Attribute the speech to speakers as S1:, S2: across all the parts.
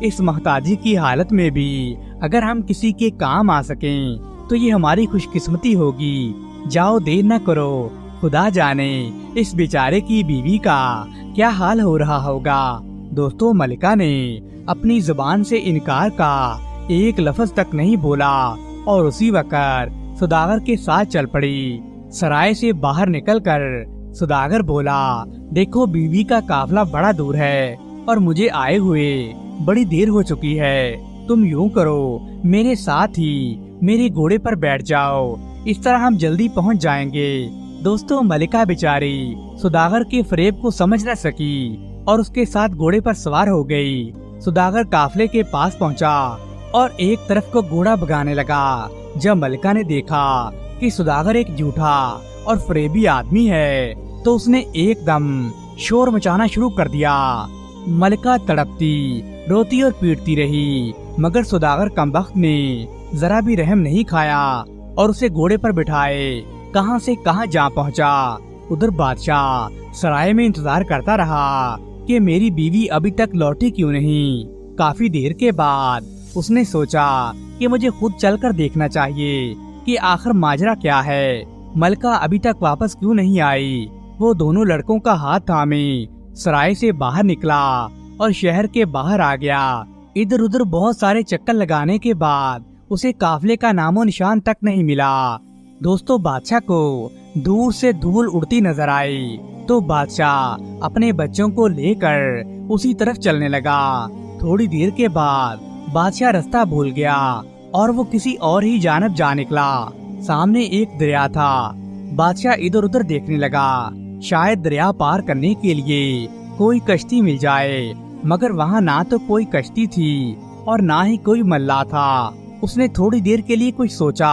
S1: اس محتاجی کی حالت میں بھی اگر ہم کسی کے کام آ سکیں تو یہ ہماری خوش قسمتی ہوگی۔ جاؤ دیر نہ کرو، خدا جانے اس بیچارے کی بیوی کا کیا حال ہو رہا ہوگا۔ دوستو ملکہ نے اپنی زبان سے انکار کا ایک لفظ تک نہیں بولا اور اسی وقت سوداگر کے ساتھ چل پڑی۔ سرائے سے باہر نکل کر سوداگر بولا، دیکھو بیوی کا قافلہ بڑا دور ہے اور مجھے آئے ہوئے بڑی دیر ہو چکی ہے، تم یوں کرو میرے ساتھ ہی میرے گھوڑے پر بیٹھ جاؤ، اس طرح ہم جلدی پہنچ جائیں گے۔ دوستو ملکہ بیچاری سوداگر کے فریب کو سمجھ نہ سکی اور اس کے ساتھ گھوڑے پر سوار ہو گئی۔ سوداگر قافلے کے پاس پہنچا اور ایک طرف کو گھوڑا بھگانے لگا۔ جب ملکہ نے دیکھا کہ سوداگر ایک جھوٹا اور فریبی آدمی ہے تو اس نے ایک دم شور مچانا شروع کر دیا۔ ملکہ تڑپتی، روتی اور پیٹتی رہی، مگر سوداگر کمبخت نے ذرا بھی رحم نہیں کھایا اور اسے گھوڑے پر بٹھائے کہاں سے کہاں جا پہنچا۔ ادھر بادشاہ سرائے میں انتظار کرتا رہا کہ میری بیوی ابھی تک لوٹی کیوں نہیں۔ کافی دیر کے بعد اس نے سوچا کہ مجھے خود چل کر دیکھنا چاہیے کہ آخر ماجرا کیا ہے، ملکہ ابھی تک واپس کیوں نہیں آئی۔ وہ دونوں لڑکوں کا ہاتھ تھامے سرائے سے باہر نکلا اور شہر کے باہر آ گیا۔ ادھر ادھر بہت سارے چکر لگانے کے بعد اسے قافلے کا نام و نشان تک نہیں ملا۔ دوستو بادشاہ کو دور سے دھول اڑتی نظر آئی تو بادشاہ اپنے بچوں کو لے کر اسی طرف چلنے لگا۔ تھوڑی دیر کے بعد بادشاہ رستہ بھول گیا اور وہ کسی اور ہی جانب جا نکلا۔ سامنے ایک دریا تھا۔ بادشاہ ادھر ادھر دیکھنے لگا، شاید دریا پار کرنے کے لیے کوئی کشتی مل جائے، مگر وہاں نہ تو کوئی کشتی تھی اور نہ ہی کوئی ملا تھا۔ اس نے تھوڑی دیر کے لیے کچھ سوچا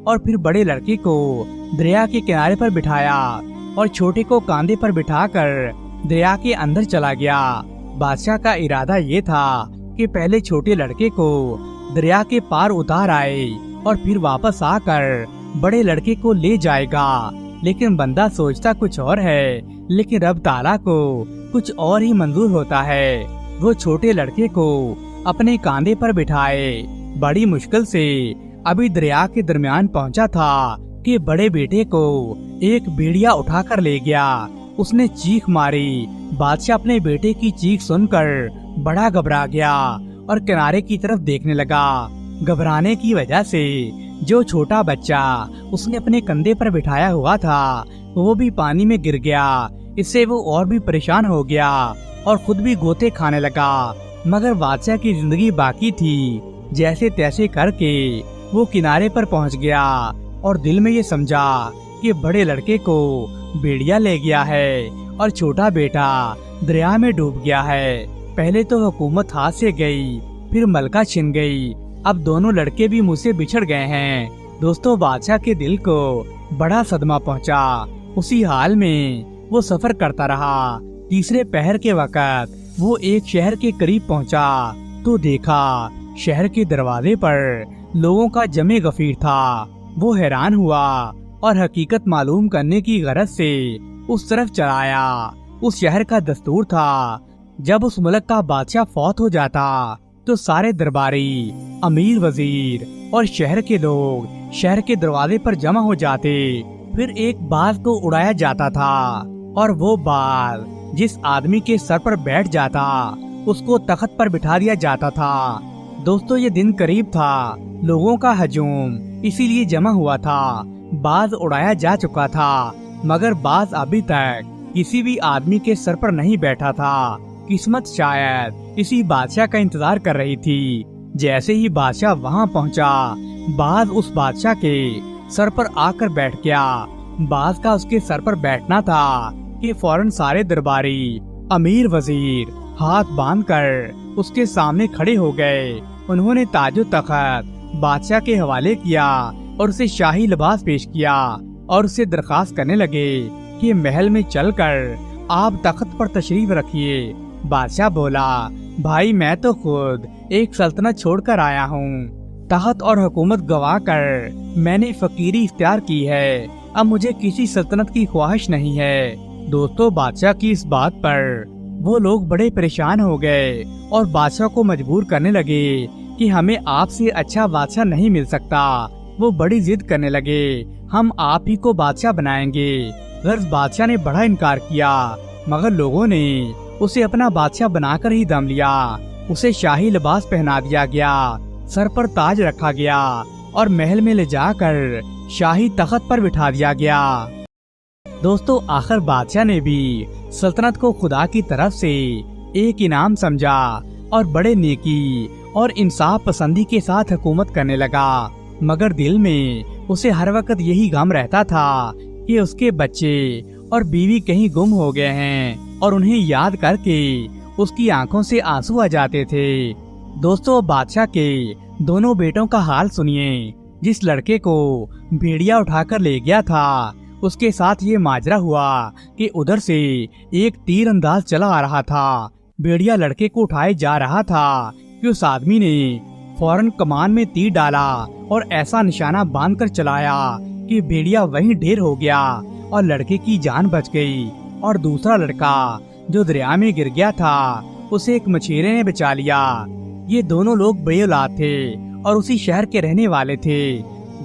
S1: اور پھر بڑے لڑکے کو دریا کے کنارے پر بٹھایا اور چھوٹے کو کاندھے پر بٹھا کر دریا کے اندر چلا گیا۔ بادشاہ کا ارادہ یہ تھا کہ پہلے چھوٹے لڑکے کو دریا کے پار اتار آئے اور پھر واپس آ کر بڑے لڑکے کو لے جائے گا، لیکن بندہ سوچتا کچھ اور ہے، لیکن رب تعالیٰ کو کچھ اور ہی منظور ہوتا ہے۔ وہ چھوٹے لڑکے کو اپنے کاندھے پر بٹھائے بڑی مشکل سے ابھی دریا کے درمیان پہنچا تھا کہ بڑے بیٹے کو ایک بھیڑیا اٹھا کر لے گیا۔ اس نے چیخ ماری۔ بادشاہ اپنے بیٹے کی چیخ سن کر بڑا گھبرا گیا اور کنارے کی طرف دیکھنے لگا۔ گھبرانے کی وجہ سے جو چھوٹا بچہ اس نے اپنے کندھے پر بٹھایا ہوا تھا وہ بھی پانی میں گر گیا۔ اس سے وہ اور بھی پریشان ہو گیا اور خود بھی گوتے کھانے لگا، مگر بادشاہ کی زندگی باقی تھی۔ جیسے تیسے کر کے وہ کنارے پر پہنچ گیا اور دل میں یہ سمجھا کہ بڑے لڑکے کو بیڑیا لے گیا ہے اور چھوٹا بیٹا دریا میں ڈوب گیا ہے۔ پہلے تو حکومت ہاتھ سے گئی، پھر ملکہ چھن گئی، اب دونوں لڑکے بھی مجھ سے بچھڑ گئے ہیں۔ دوستو بادشاہ کے دل کو بڑا صدمہ پہنچا۔ اسی حال میں وہ سفر کرتا رہا۔ تیسرے پہر کے وقت وہ ایک شہر کے قریب پہنچا تو دیکھا شہر کے دروازے پر لوگوں کا جمع غفیر تھا۔ وہ حیران ہوا اور حقیقت معلوم کرنے کی غرض سے اس طرف چلایا۔ اس شہر کا دستور تھا جب اس ملک کا بادشاہ فوت ہو جاتا تو سارے درباری، امیر، وزیر اور شہر کے لوگ شہر کے دروازے پر جمع ہو جاتے۔ پھر ایک باز کو اڑایا جاتا تھا اور وہ باز جس آدمی کے سر پر بیٹھ جاتا اس کو تخت پر بٹھا دیا جاتا تھا۔ دوستو یہ دن قریب تھا، لوگوں کا ہجوم اسی لیے جمع ہوا تھا۔ باز اڑایا جا چکا تھا مگر باز ابھی تک کسی بھی آدمی کے سر پر نہیں بیٹھا تھا۔ قسمت شاید اسی بادشاہ کا انتظار کر رہی تھی۔ جیسے ہی بادشاہ وہاں پہنچا باز اس بادشاہ کے سر پر آ کر بیٹھ گیا۔ باز کا اس کے سر پر بیٹھنا تھا کہ فوراً سارے درباری، امیر، وزیر ہاتھ باندھ کر اس کے سامنے کھڑے ہو گئے۔ انہوں نے تاج و تخت بادشاہ کے حوالے کیا اور اسے شاہی لباس پیش کیا اور اسے درخواست کرنے لگے کہ محل میں چل کر آپ تخت پر تشریف رکھیے۔ بادشاہ بولا، بھائی میں تو خود ایک سلطنت چھوڑ کر آیا ہوں، تخت اور حکومت گوا کر میں نے فقیری اختیار کی ہے، اب مجھے کسی سلطنت کی خواہش نہیں ہے۔ دوستو بادشاہ کی اس بات پر وہ لوگ بڑے پریشان ہو گئے اور بادشاہ کو مجبور کرنے لگے کہ ہمیں آپ سے اچھا بادشاہ نہیں مل سکتا۔ وہ بڑی ضد کرنے لگے، ہم آپ ہی کو بادشاہ بنائیں گے۔ غرض بادشاہ نے بڑا انکار کیا، مگر لوگوں نے اسے اپنا بادشاہ بنا کر ہی دم لیا۔ اسے شاہی لباس پہنا دیا گیا، سر پر تاج رکھا گیا اور محل میں لے جا کر شاہی تخت پر بٹھا دیا گیا۔ دوستو، آخر بادشاہ نے بھی سلطنت کو خدا کی طرف سے ایک انعام سمجھا اور بڑے نیکی اور انصاف پسندی کے ساتھ حکومت کرنے لگا، مگر دل میں اسے ہر وقت یہی غم رہتا تھا کہ اس کے بچے اور بیوی کہیں گم ہو گئے ہیں، اور انہیں یاد کر کے اس کی آنکھوں سے آنسو آ جاتے تھے۔ دوستو، بادشاہ کے دونوں بیٹوں کا حال سنیے۔ جس لڑکے کو بھیڑیا اٹھا کر لے گیا تھا، اس کے ساتھ یہ ماجرا ہوا کہ ادھر سے ایک تیر انداز چلا آ رہا تھا۔ بھیڑیا لڑکے کو اٹھائے جا رہا تھا کہ اس آدمی نے فوراً کمان میں تیر ڈالا اور ایسا نشانہ باندھ کر چلایا کہ بھیڑیا وہیں ڈھیر ہو گیا اور لڑکے کی جان بچ گئی۔ اور دوسرا لڑکا جو دریا میں گر گیا تھا، اسے ایک مچھیرے نے بچا لیا۔ یہ دونوں لوگ بے اولاد تھے اور اسی شہر کے رہنے والے تھے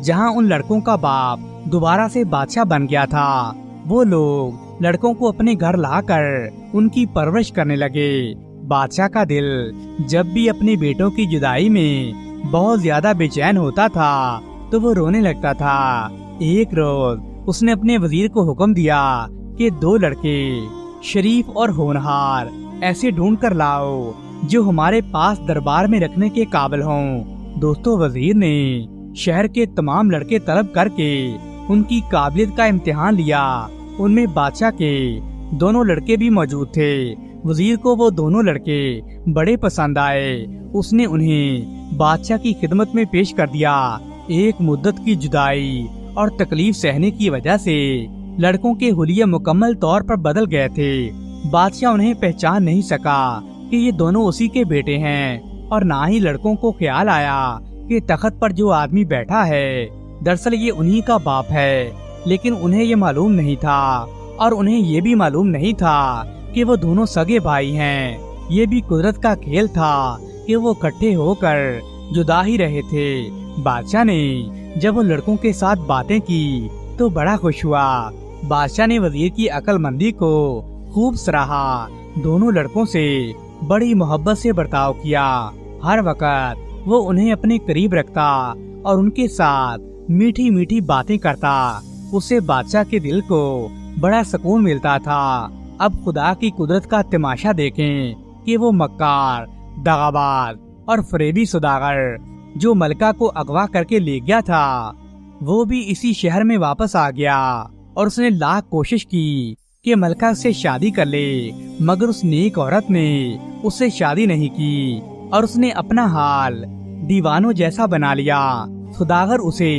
S1: جہاں ان لڑکوں کا باپ دوبارہ سے بادشاہ بن گیا تھا۔ وہ لوگ لڑکوں کو اپنے گھر لا کر ان کی پرورش کرنے لگے۔ بادشاہ کا دل جب بھی اپنے بیٹوں کی جدائی میں بہت زیادہ بے چین ہوتا تھا تو وہ رونے لگتا تھا۔ ایک روز اس نے اپنے وزیر کو حکم دیا کہ 2 لڑکے شریف اور ہونہار ایسے ڈھونڈ کر لاؤ جو ہمارے پاس دربار میں رکھنے کے قابل ہوں۔ دوستو، وزیر نے شہر کے تمام لڑکے طلب کر کے ان کی قابلیت کا امتحان لیا۔ ان میں بادشاہ کے دونوں لڑکے بھی موجود تھے۔ وزیر کو وہ دونوں لڑکے بڑے پسند آئے۔ اس نے انہیں بادشاہ کی خدمت میں پیش کر دیا۔ ایک مدت کی جدائی اور تکلیف سہنے کی وجہ سے لڑکوں کے حلیے مکمل طور پر بدل گئے تھے۔ بادشاہ انہیں پہچان نہیں سکا کہ یہ دونوں اسی کے بیٹے ہیں، اور نہ ہی لڑکوں کو خیال آیا کہ تخت پر جو آدمی بیٹھا ہے دراصل یہ انہی کا باپ ہے۔ لیکن انہیں یہ معلوم نہیں تھا، اور انہیں یہ بھی معلوم نہیں تھا کہ وہ دونوں سگے بھائی ہیں۔ یہ بھی قدرت کا کھیل تھا کہ وہ اکٹھے ہو کر جدا ہی رہے تھے۔ بادشاہ نے جب وہ لڑکوں کے ساتھ باتیں کی تو بڑا خوش ہوا۔ بادشاہ نے وزیر کی عقل مندی کو خوب سراہا۔ دونوں لڑکوں سے بڑی محبت سے برتاؤ کیا۔ ہر وقت وہ انہیں اپنے قریب رکھتا اور ان کے ساتھ میٹھی میٹھی باتیں کرتا۔ اس سے بادشاہ کے دل کو بڑا سکون ملتا تھا۔ اب خدا کی قدرت کا تماشا دیکھیں کہ وہ مکار، دغاباز اور فریبی سوداگر جو ملکہ کو اغوا کر کے لے گیا تھا، وہ بھی اسی شہر میں واپس آ گیا، اور اس نے لاکھ کوشش کی کہ ملکہ سے شادی کر لے، مگر اس نیک عورت نے اس سے شادی نہیں کی، اور اس نے اپنا حال دیوانوں جیسا بنا لیا۔ سوداگر اسے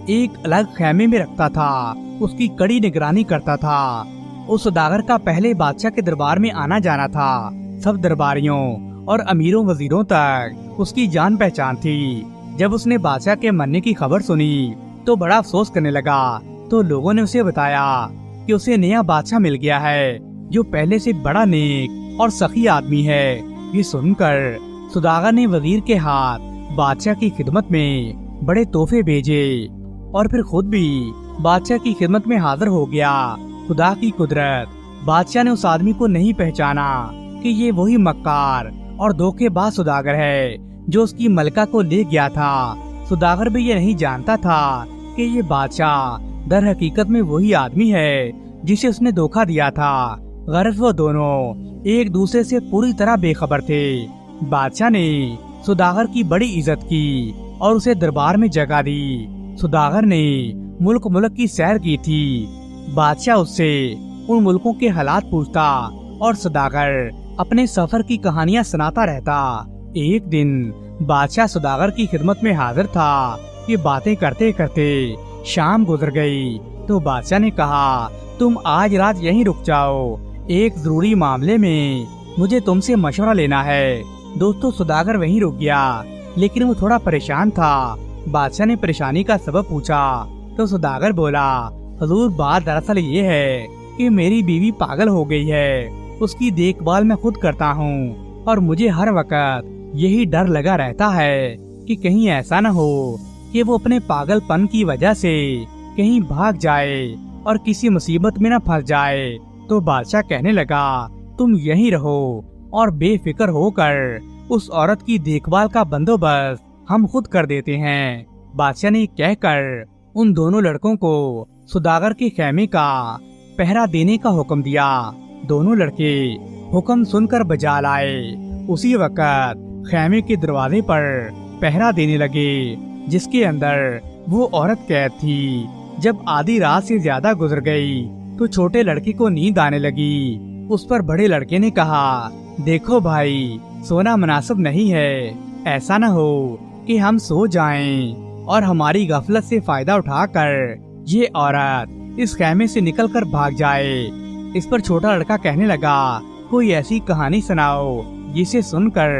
S1: ایک الگ خیمے میں رکھتا تھا، اس کی کڑی نگرانی کرتا تھا۔ اس سوداگر کا پہلے بادشاہ کے دربار میں آنا جانا تھا۔ سب درباریوں اور امیروں وزیروں تک اس کی جان پہچان تھی۔ جب اس نے بادشاہ کے مرنے کی خبر سنی تو بڑا افسوس کرنے لگا۔ تو لوگوں نے اسے بتایا کہ اسے نیا بادشاہ مل گیا ہے جو پہلے سے بڑا نیک اور سخی آدمی ہے۔ یہ سن کر سوداگر نے وزیر کے ہاتھ بادشاہ کی خدمت میں بڑے تحفے بھیجے، اور پھر خود بھی بادشاہ کی خدمت میں حاضر ہو گیا۔ خدا کی قدرت، بادشاہ نے اس آدمی کو نہیں پہچانا کہ یہ وہی مکار اور دھوکے باز سوداگر ہے جو اس کی ملکہ کو لے گیا تھا۔ سوداگر بھی یہ نہیں جانتا تھا کہ یہ بادشاہ در حقیقت میں وہی آدمی ہے جسے اس نے دھوکہ دیا تھا۔ غرض وہ دونوں ایک دوسرے سے پوری طرح بے خبر تھے۔ بادشاہ نے سوداگر کی بڑی عزت کی اور اسے دربار میں جگہ دی۔ سوداگر نے ملک کی سیر کی تھی۔ بادشاہ اس سے ان ملکوں کے حالات پوچھتا اور سوداگر اپنے سفر کی کہانیاں سناتا رہتا۔ ایک دن بادشاہ سوداگر کی خدمت میں حاضر تھا کہ باتیں کرتے کرتے شام گزر گئی تو بادشاہ نے کہا، تم آج رات یہیں رک جاؤ، ایک ضروری معاملے میں مجھے تم سے مشورہ لینا ہے۔ دوستو، سوداگر وہیں رک گیا، لیکن وہ تھوڑا پریشان تھا۔ بادشاہ نے پریشانی کا سبب پوچھا تو سوداگر بولا، حضور، بات دراصل یہ ہے کہ میری بیوی پاگل ہو گئی ہے، اس کی دیکھ بھال میں خود کرتا ہوں اور مجھے ہر وقت یہی ڈر لگا رہتا ہے کہ کہیں ایسا نہ ہو کہ وہ اپنے پاگل پن کی وجہ سے کہیں بھاگ جائے اور کسی مصیبت میں نہ پھنس جائے۔ تو بادشاہ کہنے لگا تم یہیں رہو اور بے فکر ہو کر اس عورت کی دیکھ بھال کا بندوبست ہم خود کر دیتے ہیں۔ بادشاہ نے کہہ کر ان دونوں لڑکوں کو سوداگر کے خیمے کا پہرا دینے کا حکم دیا۔ دونوں لڑکے حکم سن کر بجا لائے۔ اسی وقت خیمے کے دروازے پر پہرا دینے لگے جس کے اندر وہ عورت قید تھی۔ جب آدھی رات سے زیادہ گزر گئی تو چھوٹے لڑکے کو نیند آنے لگی۔ اس پر بڑے لڑکے نے کہا دیکھو بھائی، سونا مناسب نہیں ہے، ایسا نہ ہو کہ ہم سو جائیں اور ہماری غفلت سے فائدہ اٹھا کر یہ عورت اس خیمے سے نکل کر بھاگ جائے۔ اس پر چھوٹا لڑکا کہنے لگا کوئی ایسی کہانی سناؤ جسے سن کر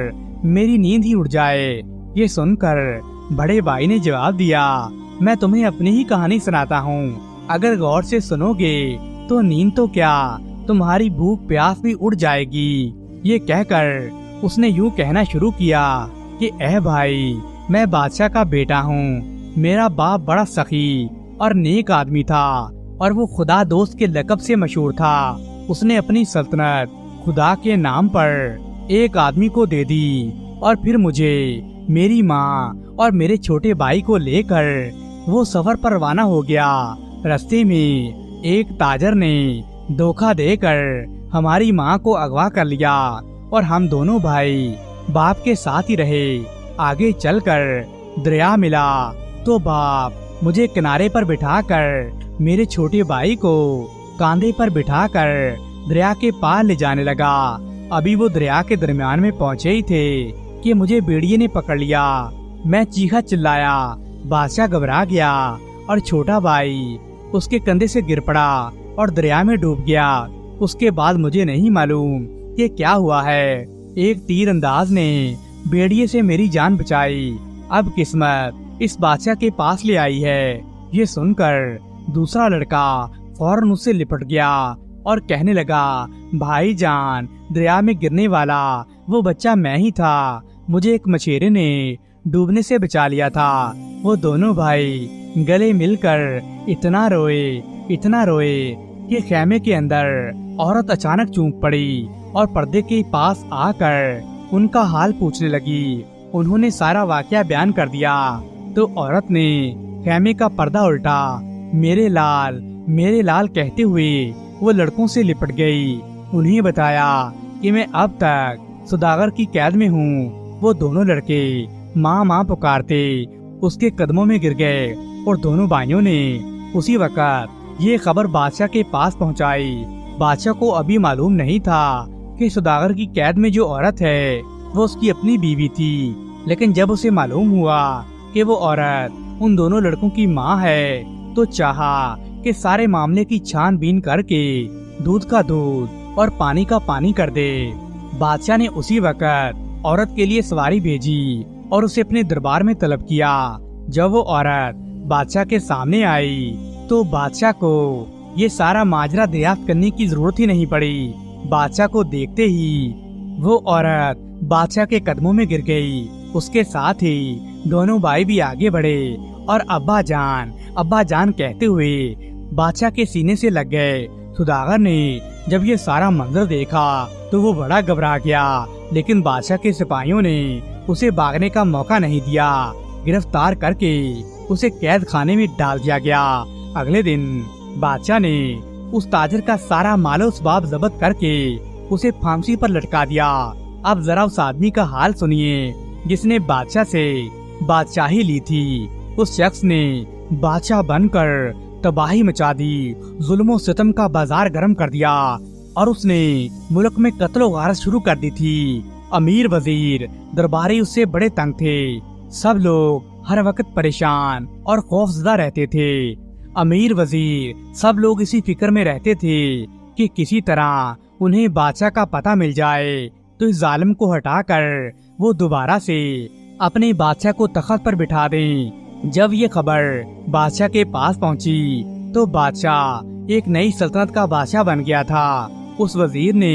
S1: میری نیند ہی اڑ جائے۔ یہ سن کر بڑے بھائی نے جواب دیا میں تمہیں اپنی ہی کہانی سناتا ہوں، اگر غور سے سنو گے تو نیند تو کیا تمہاری بھوک پیاس بھی اڑ جائے گی۔ یہ کہہ کر اس نے یوں کہنا شروع کیا کہ اے بھائی، میں بادشاہ کا بیٹا ہوں، میرا باپ بڑا سخی اور نیک آدمی تھا اور وہ خدا دوست کے لقب سے مشہور تھا۔ اس نے اپنی سلطنت خدا کے نام پر ایک آدمی کو دے دی اور پھر مجھے، میری ماں اور میرے چھوٹے بھائی کو لے کر وہ سفر پر روانہ ہو گیا۔ رستے میں ایک تاجر نے دھوکہ دے کر ہماری ماں کو اغوا کر لیا اور ہم دونوں بھائی باپ کے ساتھ ہی رہے۔ آگے چل کر دریا ملا تو باپ مجھے کنارے پر بٹھا کر میرے چھوٹے بھائی کو کاندھے پر بٹھا کر دریا کے پار لے جانے لگا۔ ابھی وہ دریا کے درمیان میں پہنچے ہی تھے کہ مجھے بھیڑیے نے پکڑ لیا۔ میں چیخا چلایا، بادشاہ گھبرا گیا اور چھوٹا بھائی اس کے کندھے سے گر پڑا اور دریا میں ڈوب گیا۔ اس کے بعد مجھے نہیں معلوم کہ کیا ہوا ہے۔ ایک تیر انداز نے بھیڑیے سے میری جان بچائی۔ اب قسمت اس بادشاہ کے پاس لے آئی ہے۔ یہ سن کر دوسرا لڑکا فوراً اس سے لپٹ گیا اور کہنے لگا بھائی جان، دریا میں گرنے والا وہ بچہ میں ہی تھا، مجھے ایک مچھیرے نے ڈوبنے سے بچا لیا تھا۔ وہ دونوں بھائی گلے مل کر اتنا روئے کہ خیمے کے اندر عورت اچانک چونک پڑی اور پردے کے پاس آ کر ان کا حال پوچھنے لگی۔ انہوں نے سارا واقعہ بیان کر دیا تو عورت نے خیمے کا پردہ الٹا میرے لال کہتے ہوئے وہ لڑکوں سے لپٹ گئی۔ انہیں بتایا کہ میں اب تک سوداگر کی قید میں ہوں۔ وہ دونوں لڑکے ماں پکارتے اس کے قدموں میں گر گئے اور دونوں بھائیوں نے اسی وقت یہ خبر بادشاہ کے پاس پہنچائی۔ بادشاہ کو ابھی معلوم نہیں تھا کہ سوداگر کی قید میں جو عورت ہے وہ اس کی اپنی بیوی تھی، لیکن جب اسے معلوم ہوا کہ وہ عورت ان دونوں لڑکوں کی ماں ہے تو چاہا کہ سارے معاملے کی چھان بین کر کے دودھ کا دودھ اور پانی کا پانی کر دے۔ بادشاہ نے اسی وقت عورت کے لیے سواری بھیجی اور اسے اپنے دربار میں طلب کیا۔ جب وہ عورت بادشاہ کے سامنے آئی تو بادشاہ کو یہ سارا ماجرا دریافت کرنے کی ضرورت ہی نہیں پڑی۔ بادشاہ کو دیکھتے ہی وہ عورت بادشاہ کے قدموں میں گر گئی۔ اس کے ساتھ ہی دونوں بھائی بھی آگے بڑھے اور ابا جان کہتے ہوئے بادشاہ کے سینے سے لگ گئے۔ سوداگر نے جب یہ سارا منظر دیکھا تو وہ بڑا گھبرا گیا، لیکن بادشاہ کے سپاہیوں نے اسے بھاگنے کا موقع نہیں دیا۔ گرفتار کر کے اسے قید خانے میں ڈال دیا گیا۔ اگلے دن بادشاہ نے اس تاجر کا سارا مال و اسباب ضبط کر کے اسے پھانسی پر لٹکا دیا۔ اب ذرا اس آدمی کا حال سنیے جس نے بادشاہ سے بادشاہی لی تھی۔ اس شخص نے بادشاہ بن کر تباہی مچا دی، ظلم و ستم کا بازار گرم کر دیا اور اس نے ملک میں قتل و غارت شروع کر دی تھی۔ امیر وزیر درباری اس سے بڑے تنگ تھے۔ سب لوگ ہر وقت پریشان اور خوف زدہ رہتے تھے۔ امیر وزیر سب لوگ اسی فکر میں رہتے تھے کہ کسی طرح انہیں بادشاہ کا پتہ مل جائے تو اس ظالم کو ہٹا کر وہ دوبارہ سے اپنے بادشاہ کو تخت پر بٹھا دیں۔ جب یہ خبر بادشاہ کے پاس پہنچی تو بادشاہ ایک نئی سلطنت کا بادشاہ بن گیا تھا۔ اس وزیر نے